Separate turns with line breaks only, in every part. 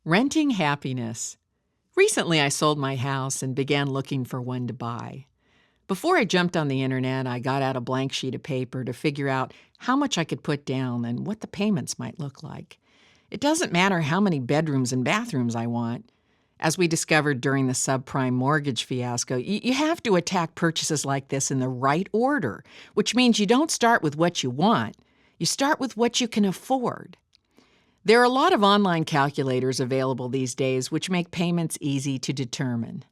Renting happiness. Recently, I sold my house and began looking for one to buy. Before I jumped on the internet, I got out a blank sheet of paper to figure out how much I could put down and what the payments might look like. It doesn't matter how many bedrooms and bathrooms I want. As we discovered during the subprime mortgage fiasco, you have to attack purchases like this in the right order, which means you don't start with what you want. You start with what you can afford. There are a lot of online calculators available these days which make payments easy to determine.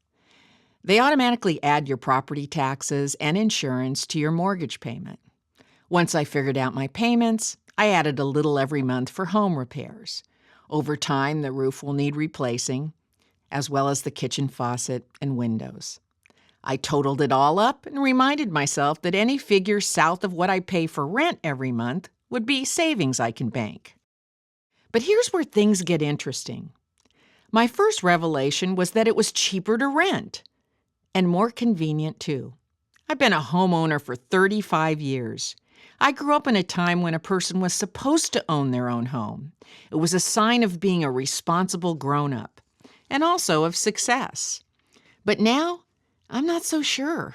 They automatically add your property taxes and insurance to your mortgage payment. Once I figured out my payments, I added a little every month for home repairs. Over time, the roof will need replacing, as well as the kitchen faucet and windows. I totaled it all up and reminded myself that any figure south of what I pay for rent every month would be savings I can bank. But here's where things get interesting. My first revelation was that it was cheaper to rent, and more convenient too. I've been a homeowner for 35 years. I grew up in a time when a person was supposed to own their own home. It was a sign of being a responsible grown-up, and also of success. But now, I'm not so sure.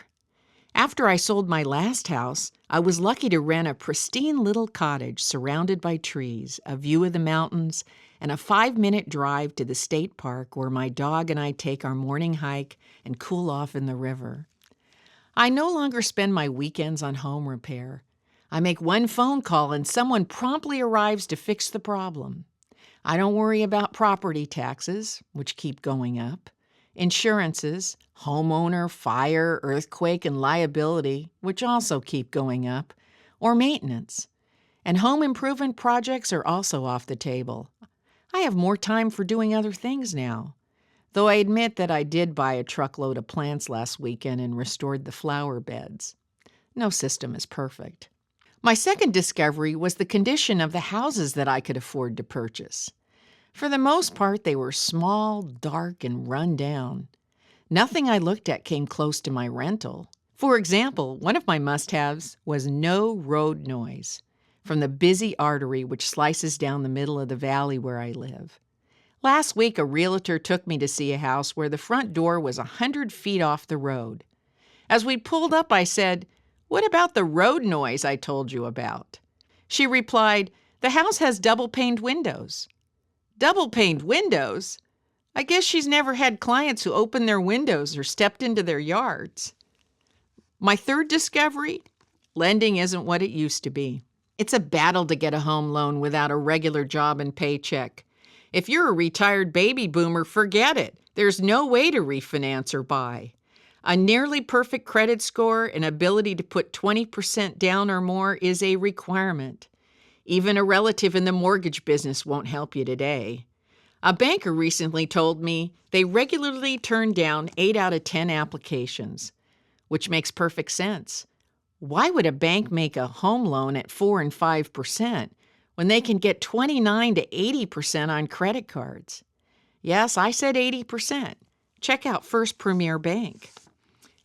After I sold my last house, I was lucky to rent a pristine little cottage surrounded by trees, a view of the mountains, and a 5-minute drive to the state park where my dog and I take our morning hike and cool off in the river. I no longer spend my weekends on home repair. I make one phone call and someone promptly arrives to fix the problem. I don't worry about property taxes, which keep going up, insurances, homeowner, fire, earthquake, and liability, which also keep going up, or maintenance. And home improvement projects are also off the table. I have more time for doing other things now, though I admit that I did buy a truckload of plants last weekend and restored the flower beds. No system is perfect. My second discovery was the condition of the houses that I could afford to purchase. For the most part, they were small, dark, and run down. Nothing I looked at came close to my rental. For example, one of my must-haves was no road noise from the busy artery which slices down the middle of the valley where I live. Last week, a realtor took me to see a house where the front door was 100 feet off the road. As we pulled up, I said, "What about the road noise I told you about?" She replied, "The house has double-paned windows." Double-paned windows? I guess she's never had clients who opened their windows or stepped into their yards. My third discovery? Lending isn't what it used to be. It's a battle to get a home loan without a regular job and paycheck. If you're a retired baby boomer, forget it. There's no way to refinance or buy. A nearly perfect credit score and ability to put 20% down or more is a requirement. Even a relative in the mortgage business won't help you today. A banker recently told me they regularly turn down 8 out of 10 applications, which makes perfect sense. Why would a bank make a home loan at 4 and 5% when they can get 29 to 80% on credit cards? Yes, I said 80%. Check out First Premier Bank.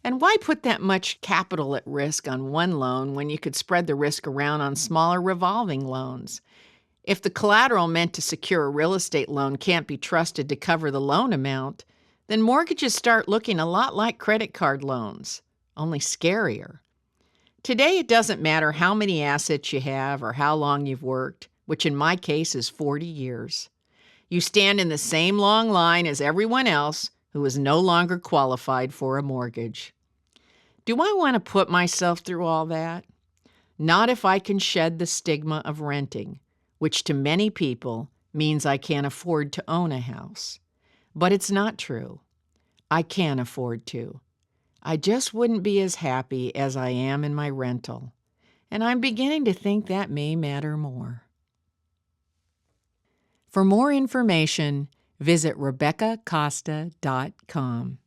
And why put that much capital at risk on one loan when you could spread the risk around on smaller revolving loans? If the collateral meant to secure a real estate loan can't be trusted to cover the loan amount, then mortgages start looking a lot like credit card loans, only scarier. Today, it doesn't matter how many assets you have or how long you've worked, which in my case is 40 years. You stand in the same long line as everyone else who is no longer qualified for a mortgage. Do I want to put myself through all that? Not if I can shed the stigma of renting, which to many people means I can't afford to own a house. But it's not true. I can afford to. I just wouldn't be as happy as I am in my rental, and I'm beginning to think that may matter more. For more information, visit RebeccaCosta.com.